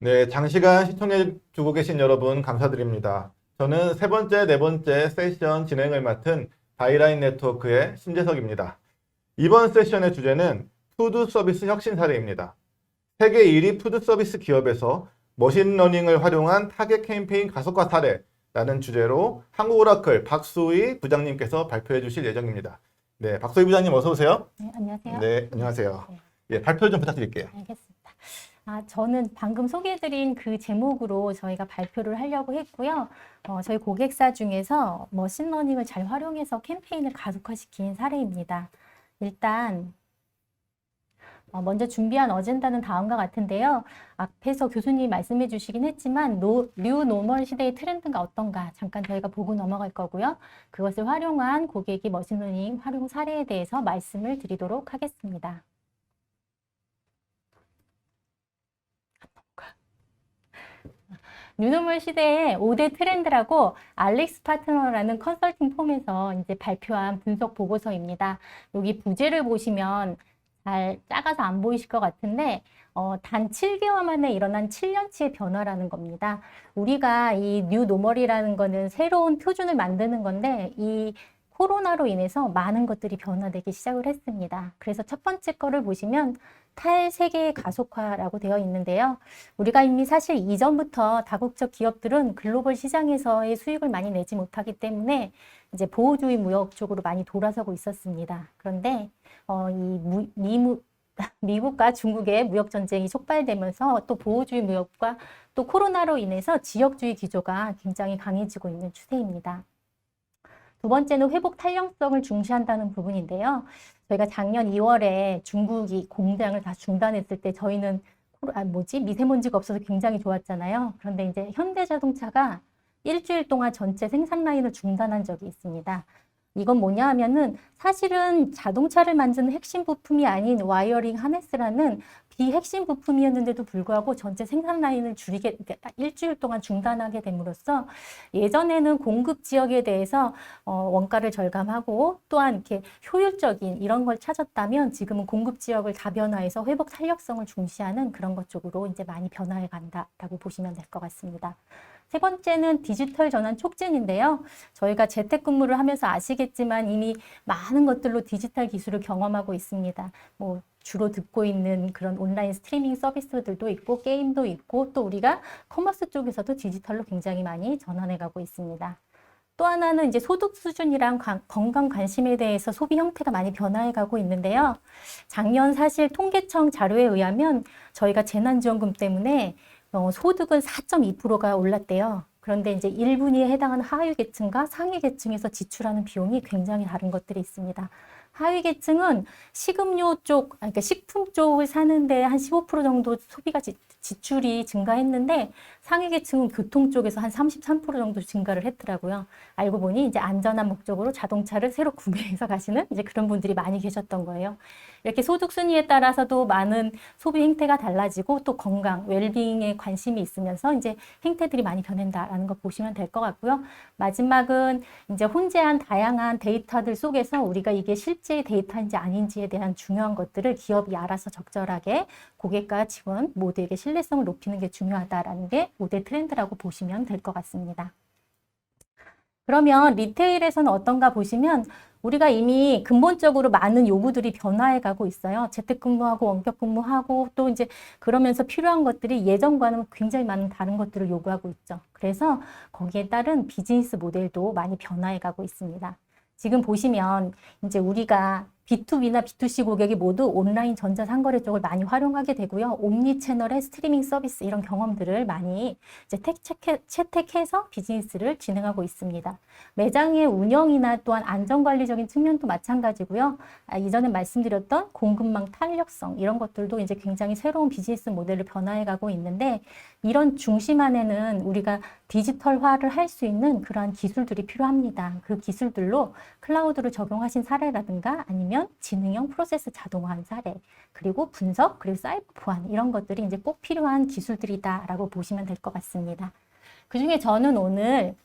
네, 장시간 시청해 주고 계신 여러분 감사드립니다. 저는 세 번째, 네 번째 세션 진행을 맡은 바이라인 네트워크의 신재석입니다. 이번 세션의 주제는 푸드 서비스 혁신 사례입니다. 세계 1위 푸드 서비스 기업에서 머신러닝을 활용한 타겟 캠페인 가속화 사례라는 주제로 한국오라클 박수희 부장님께서 발표해 주실 예정입니다. 네, 박수희 부장님 어서 오세요. 네, 안녕하세요. 네, 안녕하세요. 네, 예, 발표 좀 부탁드릴게요. 알겠습니다. 저는 방금 소개해드린 그 제목으로 저희가 발표를 하려고 했고요. 저희 고객사 중에서 머신러닝을 잘 활용해서 캠페인을 가속화시킨 사례입니다. 일단 먼저 준비한 어젠다는 다음과 같은데요. 앞에서 교수님이 말씀해 주시긴 했지만 뉴 노멀 시대의 트렌드가 어떤가 잠깐 저희가 보고 넘어갈 거고요. 그것을 활용한 고객이 머신러닝 활용 사례에 대해서 말씀을 드리도록 하겠습니다. 뉴노멀 시대의 5대 트렌드라고 알릭스 파트너라는 컨설팅 폼에서 이제 발표한 분석 보고서입니다. 여기 부제를 보시면 잘 작아서 안 보이실 것 같은데 단 7개월 만에 일어난 7년치의 변화라는 겁니다. 우리가 이 뉴노멀이라는 거는 새로운 표준을 만드는 건데 이 코로나로 인해서 많은 것들이 변화되기 시작을 했습니다. 그래서 첫 번째 거를 보시면 탈세계 가속화라고 되어 있는데요. 우리가 이미 사실 이전부터 다국적 기업들은 글로벌 시장에서의 수익을 많이 내지 못하기 때문에 이제 보호주의 무역 쪽으로 많이 돌아서고 있었습니다. 그런데 미국과 중국의 무역 전쟁이 촉발되면서 또 보호주의 무역과 또 코로나로 인해서 지역주의 기조가 굉장히 강해지고 있는 추세입니다. 두 번째는 회복 탄력성을 중시한다는 부분인데요. 저희가 작년 2월에 중국이 공장을 다 중단했을 때 저희는 미세먼지가 없어서 굉장히 좋았잖아요. 그런데 이제 현대자동차가 일주일 동안 전체 생산 라인을 중단한 적이 있습니다. 이건 뭐냐 하면은 사실은 자동차를 만드는 핵심 부품이 아닌 와이어링 하네스라는 비핵심 부품이었는데도 불구하고 전체 생산 라인을 일주일 동안 중단하게 됨으로써 예전에는 공급 지역에 대해서 원가를 절감하고 또한 이렇게 효율적인 이런 걸 찾았다면 지금은 공급 지역을 다변화해서 회복 탄력성을 중시하는 그런 것 쪽으로 이제 많이 변화해 간다라고 보시면 될 것 같습니다. 세 번째는 디지털 전환 촉진인데요. 저희가 재택근무를 하면서 아시겠지만 이미 많은 것들로 디지털 기술을 경험하고 있습니다. 주로 듣고 있는 그런 온라인 스트리밍 서비스들도 있고 게임도 있고 또 우리가 커머스 쪽에서도 디지털로 굉장히 많이 전환해 가고 있습니다. 또 하나는 이제 소득 수준이랑 건강 관심에 대해서 소비 형태가 많이 변화해 가고 있는데요. 작년 사실 통계청 자료에 의하면 저희가 재난지원금 때문에 소득은 4.2%가 올랐대요. 그런데 이제 1분위에 해당하는 하위 계층과 상위 계층에서 지출하는 비용이 굉장히 다른 것들이 있습니다. 하위 계층은 식음료 쪽, 그러니까 식품 쪽을 사는데 한 15% 정도 소비가 지출이 증가했는데 상위 계층은 교통 쪽에서 한 33% 정도 증가를 했더라고요. 알고 보니 이제 안전한 목적으로 자동차를 새로 구매해서 가시는 이제 그런 분들이 많이 계셨던 거예요. 이렇게 소득 순위에 따라서도 많은 소비 행태가 달라지고 또 건강, 웰빙에 관심이 있으면서 이제 행태들이 많이 변한다라는 거 보시면 될 것 같고요. 마지막은 이제 혼재한 다양한 데이터들 속에서 우리가 이게 실제 데이터인지 아닌지에 대한 중요한 것들을 기업이 알아서 적절하게 고객과 직원 모두에게 신뢰성을 높이는 게 중요하다라는 게 5대 트렌드라고 보시면 될 것 같습니다. 그러면 리테일에서는 어떤가 보시면 우리가 이미 근본적으로 많은 요구들이 변화해 가고 있어요. 재택근무하고 원격근무하고 또 이제 그러면서 필요한 것들이 예전과는 굉장히 많은 다른 것들을 요구하고 있죠. 그래서 거기에 따른 비즈니스 모델도 많이 변화해 가고 있습니다. 지금 보시면 이제 우리가 B2B나 B2C 고객이 모두 온라인 전자상거래 쪽을 많이 활용하게 되고요. 옴니 채널의 스트리밍 서비스 이런 경험들을 많이 이제 채택해서 비즈니스를 진행하고 있습니다. 매장의 운영이나 또한 안전관리적인 측면도 마찬가지고요. 이전에 말씀드렸던 공급망 탄력성 이런 것들도 이제 굉장히 새로운 비즈니스 모델을 변화해 가고 있는데 이런 중심 안에는 우리가 디지털화를 할 수 있는 그러한 기술들이 필요합니다. 그 기술들로 클라우드를 적용하신 사례라든가 아니면 지능형 프로세스 자동화한 사례, 그리고 분석, 그리고 사이버 보안 이런 것들이 이제 꼭 필요한 기술들이다라고 보시면 될 것 같습니다. 그중에 저는 오늘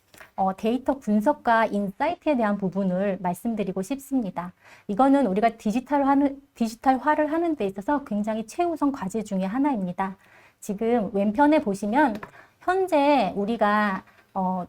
데이터 분석과 인사이트에 대한 부분을 말씀드리고 싶습니다. 이거는 우리가 디지털화를 하는 데 있어서 굉장히 최우선 과제 중에 하나입니다. 지금 왼편에 보시면 현재 우리가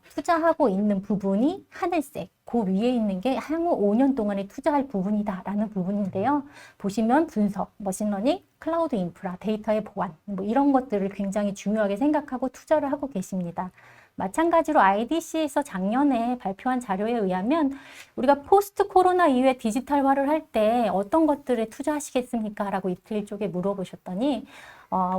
투자하고 있는 부분이 하늘색, 그 위에 있는 게 향후 5년 동안에 투자할 부분이다라는 부분인데요. 보시면 분석, 머신러닝, 클라우드 인프라, 데이터의 보안, 뭐 이런 것들을 굉장히 중요하게 생각하고 투자를 하고 계십니다. 마찬가지로 IDC에서 작년에 발표한 자료에 의하면 우리가 포스트 코로나 이후에 디지털화를 할 때 어떤 것들에 투자하시겠습니까? 라고 이틀 쪽에 물어보셨더니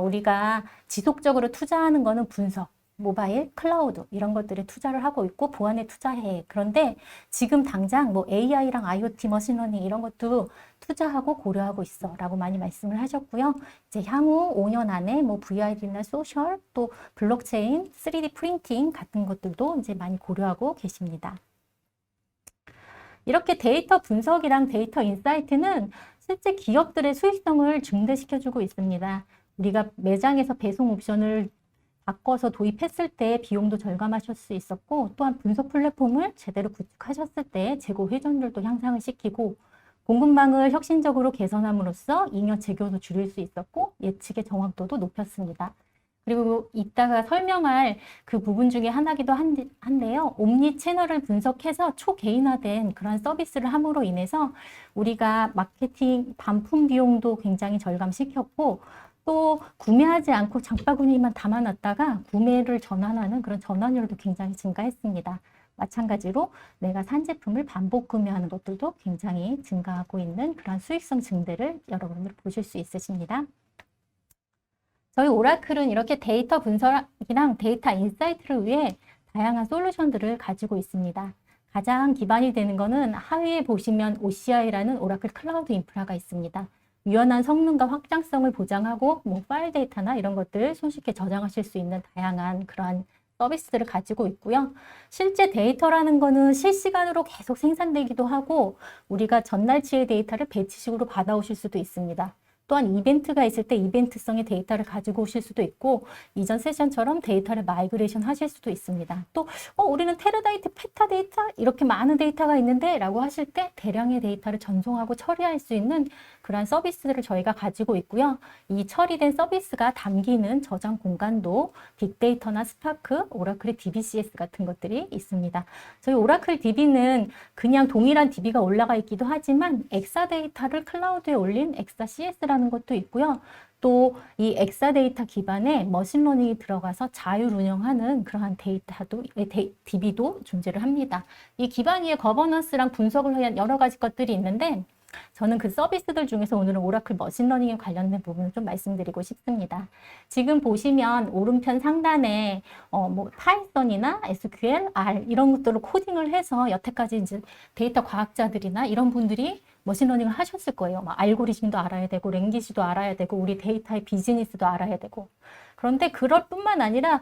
우리가 지속적으로 투자하는 거는 분석, 모바일, 클라우드 이런 것들에 투자를 하고 있고 보안에 투자해. 그런데 지금 당장 뭐 AI랑 IoT, 머신러닝 이런 것도 투자하고 고려하고 있어 라고 많이 말씀을 하셨고요. 이제 향후 5년 안에 뭐 VR이나 소셜 또 블록체인, 3D 프린팅 같은 것들도 이제 많이 고려하고 계십니다. 이렇게 데이터 분석이랑 데이터 인사이트는 실제 기업들의 수익성을 증대시켜주고 있습니다. 우리가 매장에서 배송 옵션을 바꿔서 도입했을 때 비용도 절감하실 수 있었고 또한 분석 플랫폼을 제대로 구축하셨을 때 재고 회전율도 향상을 시키고 공급망을 혁신적으로 개선함으로써 잉여 재고도 줄일 수 있었고 예측의 정확도도 높였습니다. 그리고 이따가 설명할 그 부분 중에 하나기도 한데요. 옴니 채널을 분석해서 초개인화된 그런 서비스를 함으로 인해서 우리가 마케팅 반품 비용도 굉장히 절감시켰고 또 구매하지 않고 장바구니만 담아놨다가 구매를 전환하는 그런 전환율도 굉장히 증가했습니다. 마찬가지로 내가 산 제품을 반복 구매하는 것들도 굉장히 증가하고 있는 그런 수익성 증대를 여러분들 보실 수 있으십니다. 저희 오라클은 이렇게 데이터 분석이랑 데이터 인사이트를 위해 다양한 솔루션들을 가지고 있습니다. 가장 기반이 되는 것은 하위에 보시면 OCI라는 오라클 클라우드 인프라가 있습니다. 유연한 성능과 확장성을 보장하고 뭐 파일 데이터나 이런 것들을 손쉽게 저장하실 수 있는 다양한 그러한 서비스들을 가지고 있고요. 실제 데이터라는 거는 실시간으로 계속 생산되기도 하고 우리가 전날치의 데이터를 배치식으로 받아오실 수도 있습니다. 또한 이벤트가 있을 때 이벤트성의 데이터를 가지고 오실 수도 있고 이전 세션처럼 데이터를 마이그레이션 하실 수도 있습니다. 또 우리는 테라바이트, 페타 데이터 이렇게 많은 데이터가 있는데 라고 하실 때 대량의 데이터를 전송하고 처리할 수 있는 그러한 서비스들을 저희가 가지고 있고요. 이 처리된 서비스가 담기는 저장 공간도 빅데이터나 스파크, 오라클의 DBCS 같은 것들이 있습니다. 저희 오라클 DB는 그냥 동일한 DB가 올라가 있기도 하지만 엑사데이터를 클라우드에 올린 엑사CS라는 것도 있고요. 또 이 엑사데이터 기반의 머신러닝이 들어가서 자율 운영하는 그러한 DB도 존재를 합니다. 이 기반 위에 거버넌스랑 분석을 위한 여러 가지 것들이 있는데 저는 그 서비스들 중에서 오늘은 오라클 머신러닝에 관련된 부분을 좀 말씀드리고 싶습니다. 지금 보시면 오른편 상단에 뭐 파이썬이나 SQL, R 이런 것들을 코딩을 해서 여태까지 이제 데이터 과학자들이나 이런 분들이 머신러닝을 하셨을 거예요. 막 알고리즘도 알아야 되고 랭귀지도 알아야 되고 우리 데이터의 비즈니스도 알아야 되고 그런데 그럴 뿐만 아니라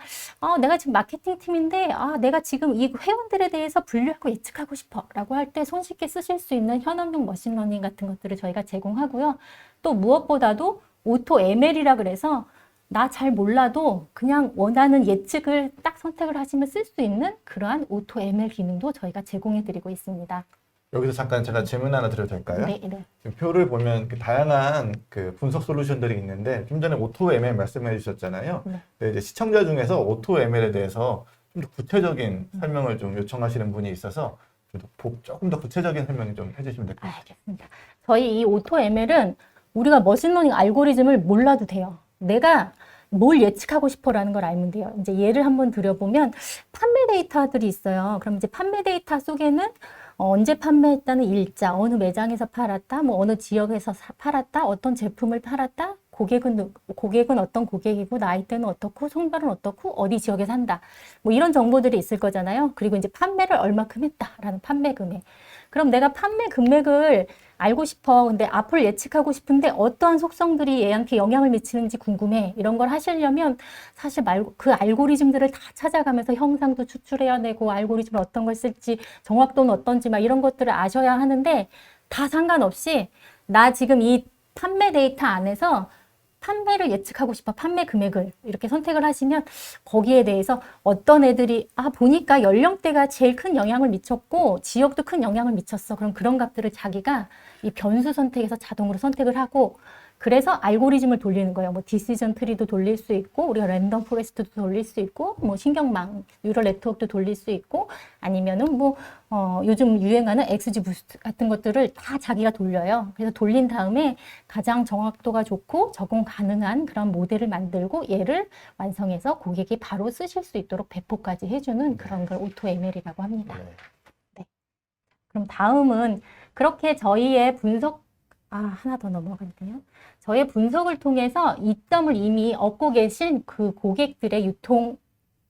내가 지금 마케팅 팀인데 내가 지금 이 회원들에 대해서 분류하고 예측하고 싶어 라고 할 때 손쉽게 쓰실 수 있는 현업용 머신러닝 같은 것들을 저희가 제공하고요. 또 무엇보다도 오토 ML이라 그래서 나 잘 몰라도 그냥 원하는 예측을 딱 선택을 하시면 쓸 수 있는 그러한 오토 ML 기능도 저희가 제공해 드리고 있습니다. 여기서 잠깐 제가 질문 하나 드려도 될까요? 네. 지금 표를 보면 그 다양한 그 분석 솔루션들이 있는데 좀 전에 오토 ML 말씀해 주셨잖아요. 네. 근데 이제 시청자 중에서 오토 ML에 대해서 좀 더 구체적인 설명을 좀 요청하시는 분이 있어서 조금 더 구체적인 설명 좀 해주시면 될 것 같아요. 알겠습니다. 저희 이 오토 ML은 우리가 머신러닝 알고리즘을 몰라도 돼요. 내가 뭘 예측하고 싶어라는 걸 알면 돼요. 이제 예를 한번 드려보면 판매 데이터들이 있어요. 그럼 이제 판매 데이터 속에는 언제 판매했다는 일자, 어느 매장에서 팔았다, 뭐 어느 지역에서 팔았다, 어떤 제품을 팔았다, 고객은 어떤 고객이고, 나이대는 어떻고, 성별은 어떻고, 어디 지역에 산다. 뭐 이런 정보들이 있을 거잖아요. 그리고 이제 판매를 얼마큼 했다라는 판매 금액. 그럼 내가 판매 금액을 알고 싶어. 근데 앞을 예측하고 싶은데 어떠한 속성들이 얘한테 영향을 미치는지 궁금해. 이런 걸 하시려면 사실 그 알고리즘들을 다 찾아가면서 형상도 추출해야 되고 알고리즘을 어떤 걸 쓸지 정확도는 어떤지 막 이런 것들을 아셔야 하는데 다 상관없이 나 지금 이 판매 데이터 안에서 판매를 예측하고 싶어. 판매 금액을 이렇게 선택을 하시면 거기에 대해서 어떤 애들이 보니까 연령대가 제일 큰 영향을 미쳤고 지역도 큰 영향을 미쳤어. 그럼 그런 값들을 자기가 이 변수 선택에서 자동으로 선택을 하고 그래서 알고리즘을 돌리는 거예요. 뭐 디시전 트리도 돌릴 수 있고, 우리가 랜덤 포레스트도 돌릴 수 있고, 뭐 신경망, 뉴럴 네트워크도 돌릴 수 있고, 아니면은 뭐 요즘 유행하는 XG 부스트 같은 것들을 다 자기가 돌려요. 그래서 돌린 다음에 가장 정확도가 좋고 적용 가능한 그런 모델을 만들고 얘를 완성해서 고객이 바로 쓰실 수 있도록 배포까지 해주는 그런 걸 오토 ML이라고 합니다. 네. 그럼 다음은 그렇게 저희의 분석, 하나 더 넘어갈게요. 저의 분석을 통해서 이점을 이미 얻고 계신 그 고객들의 유통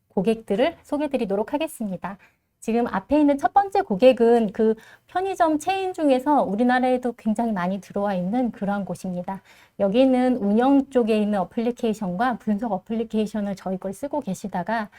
고객들을 소개드리도록 하겠습니다. 지금 앞에 있는 첫 번째 고객은 그 편의점 체인 중에서 우리나라에도 굉장히 많이 들어와 있는 그러한 곳입니다. 여기는 운영 쪽에 있는 어플리케이션과 분석 어플리케이션을 저희 걸 쓰고 계시다가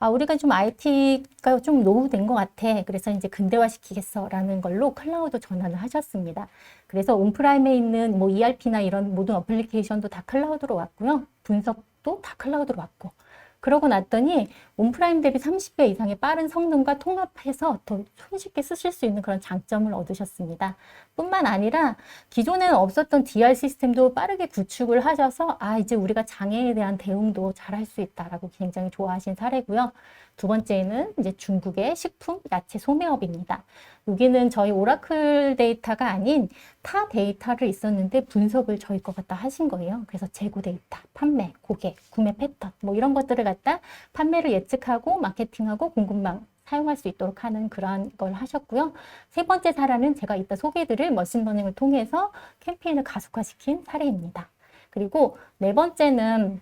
우리가 좀 IT가 좀 노후된 것 같아. 그래서 이제 근대화시키겠어 라는 걸로 클라우드 전환을 하셨습니다. 그래서 온프라임에 있는 뭐 ERP나 이런 모든 어플리케이션도 다 클라우드로 왔고요. 분석도 다 클라우드로 왔고. 그러고 났더니 온프라임 대비 30배 이상의 빠른 성능과 통합해서 더 손쉽게 쓰실 수 있는 그런 장점을 얻으셨습니다. 뿐만 아니라 기존에는 없었던 DR 시스템도 빠르게 구축을 하셔서 이제 우리가 장애에 대한 대응도 잘할 수 있다라고 굉장히 좋아하신 사례고요. 두 번째는 이제 중국의 식품, 야채 소매업입니다. 여기는 저희 오라클 데이터가 아닌 타 데이터를 있었는데 분석을 저희 거 갖다 하신 거예요. 그래서 재고 데이터, 판매, 고객, 구매 패턴 뭐 이런 것들을 갖다 판매를 예측하고 마케팅하고 공급망 사용할 수 있도록 하는 그런 걸 하셨고요. 세 번째 사례는 제가 이따 소개해드릴 머신러닝을 통해서 캠페인을 가속화시킨 사례입니다. 그리고 네 번째는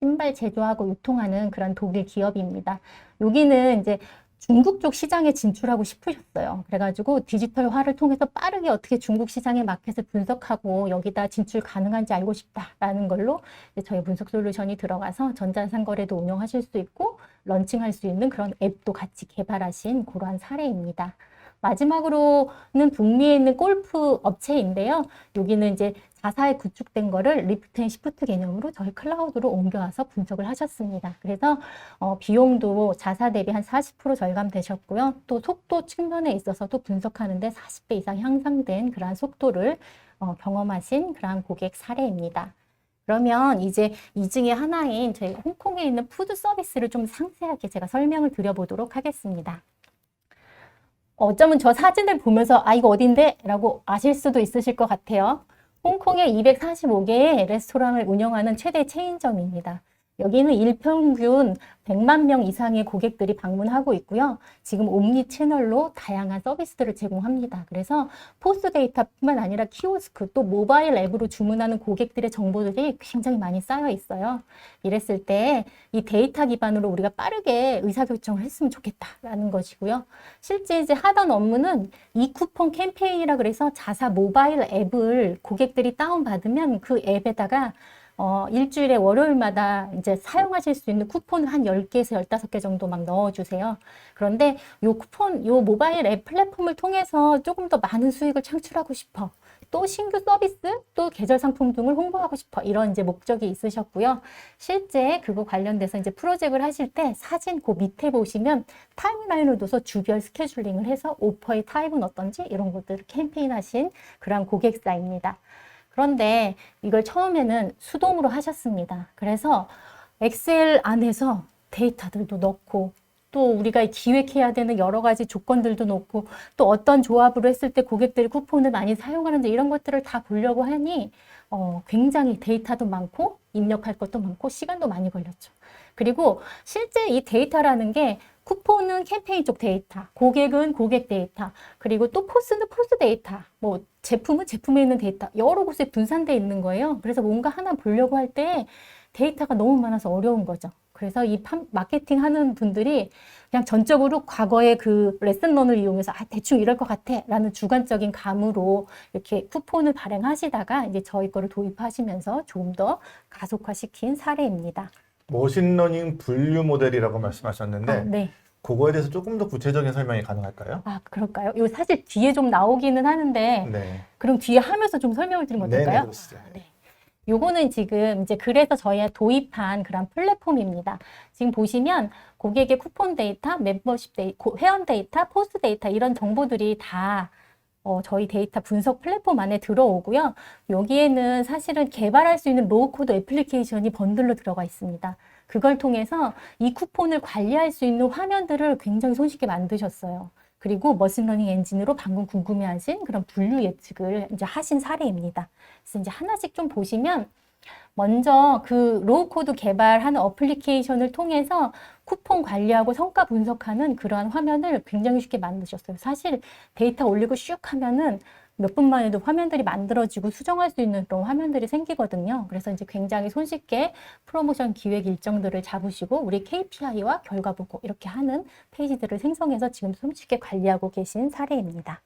신발 제조하고 유통하는 그런 독일 기업입니다. 여기는 이제 중국 쪽 시장에 진출하고 싶으셨어요. 그래가지고 디지털화를 통해서 빠르게 어떻게 중국 시장의 마켓을 분석하고 여기다 진출 가능한지 알고 싶다라는 걸로 저희 분석 솔루션이 들어가서 전자상거래도 운영하실 수 있고 런칭할 수 있는 그런 앱도 같이 개발하신 그러한 사례입니다. 마지막으로는 북미에 있는 골프 업체인데요. 여기는 이제 자사에 구축된 거를 리프트 앤 시프트 개념으로 저희 클라우드로 옮겨와서 분석을 하셨습니다. 그래서 비용도 자사 대비 한 40% 절감되셨고요. 또 속도 측면에 있어서도 분석하는데 40배 이상 향상된 그러한 속도를 경험하신 그러한 고객 사례입니다. 그러면 이제 이 중에 하나인 저희 홍콩에 있는 푸드 서비스를 좀 상세하게 제가 설명을 드려보도록 하겠습니다. 어쩌면 저 사진을 보면서 이거 어딘데? 라고 아실 수도 있으실 것 같아요. 홍콩에 245개의 레스토랑을 운영하는 최대 체인점입니다. 여기는 일평균 100만 명 이상의 고객들이 방문하고 있고요. 지금 옴니 채널로 다양한 서비스들을 제공합니다. 그래서 포스 데이터뿐만 아니라 키오스크 또 모바일 앱으로 주문하는 고객들의 정보들이 굉장히 많이 쌓여 있어요. 이랬을 때 이 데이터 기반으로 우리가 빠르게 의사결정을 했으면 좋겠다라는 것이고요. 실제 이제 하던 업무는 이 쿠폰 캠페인이라 그래서 자사 모바일 앱을 고객들이 다운받으면 그 앱에다가 일주일에 월요일마다 이제 사용하실 수 있는 쿠폰을 한 10개에서 15개 정도 막 넣어주세요. 그런데 요 쿠폰, 요 모바일 앱 플랫폼을 통해서 조금 더 많은 수익을 창출하고 싶어. 또 신규 서비스, 또 계절 상품 등을 홍보하고 싶어. 이런 이제 목적이 있으셨고요. 실제 그거 관련돼서 이제 프로젝트를 하실 때 사진 그 밑에 보시면 타임라인을 둬서 주별 스케줄링을 해서 오퍼의 타입은 어떤지 이런 것들을 캠페인 하신 그런 고객사입니다. 그런데 이걸 처음에는 수동으로 하셨습니다. 그래서 엑셀 안에서 데이터들도 넣고 또 우리가 기획해야 되는 여러 가지 조건들도 넣고 또 어떤 조합으로 했을 때 고객들이 쿠폰을 많이 사용하는지 이런 것들을 다 보려고 하니 굉장히 데이터도 많고 입력할 것도 많고 시간도 많이 걸렸죠. 그리고 실제 이 데이터라는 게 쿠폰은 캠페인 쪽 데이터, 고객은 고객 데이터, 그리고 또 포스는 포스 데이터, 뭐 제품은 제품에 있는 데이터 여러 곳에 분산되어 있는 거예요. 그래서 뭔가 하나 보려고 할 때 데이터가 너무 많아서 어려운 거죠. 그래서 이 마케팅 하는 분들이 그냥 전적으로 과거의 그 레슨런을 이용해서 대충 이럴 것 같아 라는 주관적인 감으로 이렇게 쿠폰을 발행하시다가 이제 저희 거를 도입하시면서 조금 더 가속화시킨 사례입니다. 머신러닝 분류 모델이라고 말씀하셨는데 네. 그거에 대해서 조금 더 구체적인 설명이 가능할까요? 그럴까요? 이거 사실 뒤에 좀 나오기는 하는데 네. 그럼 뒤에 하면서 좀 설명을 드리면 어떨까요? 그러시죠. 네. 요거는 지금 이제 그래서 저희가 도입한 그런 플랫폼입니다. 지금 보시면 고객의 쿠폰 데이터, 멤버십 데이터, 회원 데이터, 포스 데이터 이런 정보들이 다 저희 데이터 분석 플랫폼 안에 들어오고요. 여기에는 사실은 개발할 수 있는 로우코드 애플리케이션이 번들로 들어가 있습니다. 그걸 통해서 이 쿠폰을 관리할 수 있는 화면들을 굉장히 손쉽게 만드셨어요. 그리고 머신러닝 엔진으로 방금 궁금해하신 그런 분류 예측을 이제 하신 사례입니다. 그래서 이제 하나씩 좀 보시면 먼저 그 로우코드 개발하는 어플리케이션을 통해서 쿠폰 관리하고 성과 분석하는 그러한 화면을 굉장히 쉽게 만드셨어요. 사실 데이터 올리고 슉 하면은 몇 분만 해도 화면들이 만들어지고 수정할 수 있는 그런 화면들이 생기거든요. 그래서 이제 굉장히 손쉽게 프로모션 기획 일정들을 잡으시고 우리 KPI와 결과 보고 이렇게 하는 페이지들을 생성해서 지금 손쉽게 관리하고 계신 사례입니다.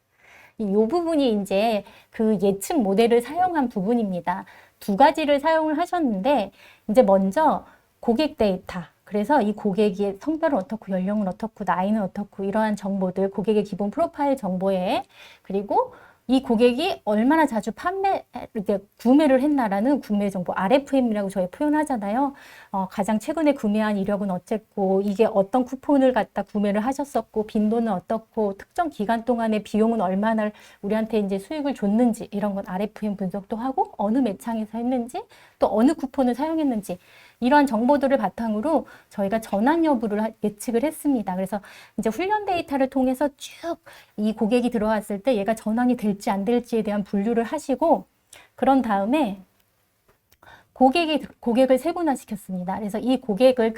이 부분이 이제 그 예측 모델을 사용한 부분입니다. 두 가지를 사용을 하셨는데 이제 먼저 고객 데이터, 그래서 이 고객의 성별은 어떻고 연령은 어떻고 나이는 어떻고 이러한 정보들, 고객의 기본 프로파일 정보에, 그리고 이 고객이 얼마나 자주 구매를 했나라는 구매 정보, RFM이라고 저희 표현하잖아요. 가장 최근에 구매한 이력은 어쨌고, 이게 어떤 쿠폰을 갖다 구매를 하셨었고, 빈도는 어떻고, 특정 기간 동안의 비용은 얼마나 우리한테 이제 수익을 줬는지, 이런 건 RFM 분석도 하고, 어느 매장에서 했는지, 또 어느 쿠폰을 사용했는지, 이러한 정보들을 바탕으로 저희가 전환 여부를 예측을 했습니다. 그래서 이제 훈련 데이터를 통해서 쭉 이 고객이 들어왔을 때 얘가 전환이 될지 안 될지에 대한 분류를 하시고, 그런 다음에 고객을 세분화시켰습니다. 그래서 이 고객을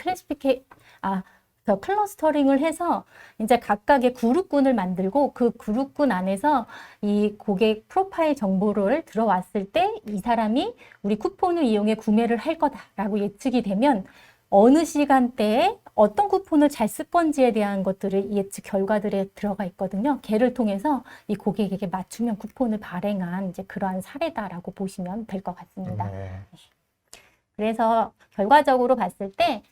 클러스터링을 해서 이제 각각의 그룹군을 만들고 그 그룹군 안에서 이 고객 프로파일 정보를 들어왔을 때 이 사람이 우리 쿠폰을 이용해 구매를 할 거다라고 예측이 되면 어느 시간대에 어떤 쿠폰을 잘 쓸 건지에 대한 것들을 예측 결과들에 들어가 있거든요. 걔를 통해서 이 고객에게 맞춤형 쿠폰을 발행한 이제 그러한 사례다라고 보시면 될 것 같습니다. 그래서 결과적으로 봤을 때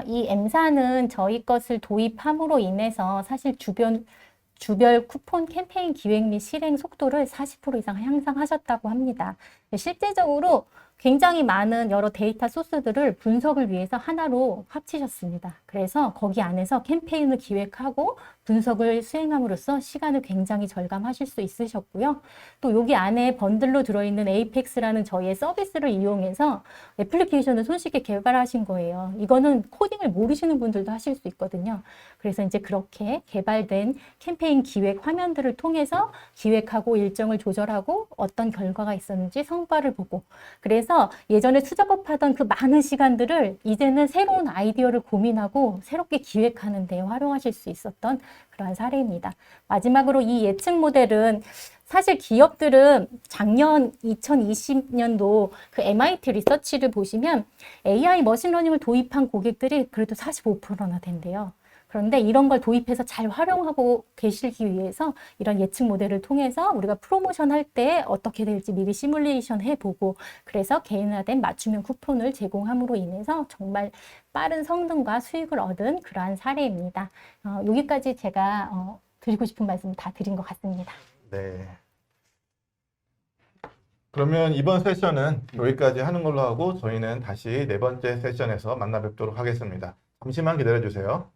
이 M사는 저희 것을 도입함으로 인해서 사실 주별 쿠폰 캠페인 기획 및 실행 속도를 40% 이상 향상하셨다고 합니다. 실제적으로 굉장히 많은 여러 데이터 소스들을 분석을 위해서 하나로 합치셨습니다. 그래서 거기 안에서 캠페인을 기획하고 분석을 수행함으로써 시간을 굉장히 절감하실 수 있으셨고요. 또 여기 안에 번들로 들어있는 에이펙스라는 저희의 서비스를 이용해서 애플리케이션을 손쉽게 개발하신 거예요. 이거는 코딩을 모르시는 분들도 하실 수 있거든요. 그래서 이제 그렇게 개발된 캠페인 기획 화면들을 통해서 기획하고 일정을 조절하고 어떤 결과가 있었는지 성과를 보고, 그래서 예전에 수작업하던 그 많은 시간들을 이제는 새로운 아이디어를 고민하고 새롭게 기획하는 데 활용하실 수 있었던 그러한 사례입니다. 마지막으로 이 예측 모델은 사실 기업들은 작년 2020년도 그 MIT 리서치를 보시면 AI 머신러닝을 도입한 고객들이 그래도 45%나 된대요. 그런데 이런 걸 도입해서 잘 활용하고 계시기 위해서 이런 예측 모델을 통해서 우리가 프로모션 할 때 어떻게 될지 미리 시뮬레이션 해보고, 그래서 개인화된 맞춤형 쿠폰을 제공함으로 인해서 정말 빠른 성능과 수익을 얻은 그러한 사례입니다. 여기까지 제가 드리고 싶은 말씀 다 드린 것 같습니다. 네. 그러면 이번 세션은 여기까지 하는 걸로 하고 저희는 다시 네 번째 세션에서 만나 뵙도록 하겠습니다. 잠시만 기다려 주세요.